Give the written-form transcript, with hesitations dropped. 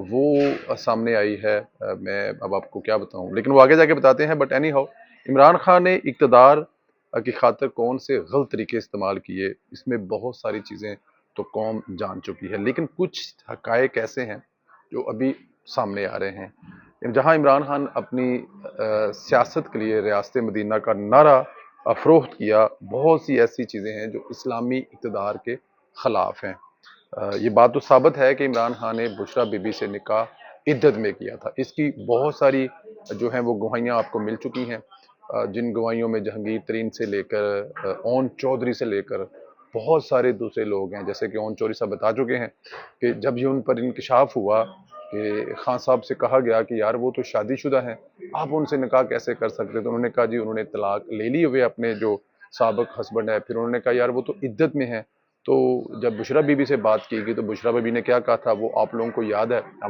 वो सामने आई है। मैं अब आपको क्या बताऊं, लेकिन वो आगे जाके बताते हैं। But any how, Imran Khan ने इक़्तिदार की खातिर कौन से गलत तरीके इस्तेमाल किए, इसमें बहुत सारी चीज़ें तो कौम जान चुकी है, लेकिन कुछ हकायक ऐसे हैं जो अभी सामने आ रहे हैं। जहां इमरान खान अपनी सियासत के लिए रियासत मदीना का नारा अफरोख्त किया, बहुत सी ऐसी चीज़ें हैं जो इस्लामी इक़्तिदार के ख़िलाफ़ हैं। ये बात तो साबित है कि इमरान खान ने बुशरा बीबी से निकाह इद्दत में किया था। इसकी बहुत सारी जो हैं वो गवाहियाँ आपको मिल चुकी हैं। जिन गवाहियों में जहांगीर तरीन से लेकर ओन चौधरी से लेकर बहुत सारे दूसरे लोग हैं, जैसे कि ओन चौधरी साहब बता चुके हैं कि जब ये उन पर इंकशाफ हुआ कि खान साहब से कहा गया कि यार वो तो शादीशुदा हैं, आप उनसे निकाह कैसे कर सकते? तो उन्होंने कहा जी उन्होंने तलाक ले ली हुए अपने जो साबिक हस्बैंड है। फिर उन्होंने कहा यार वो तो इद्दत में है। तो जब बुशरा बीबी से बात की गई तो बुशरा बीबी ने क्या कहा था वो आप लोगों को याद है। हमारे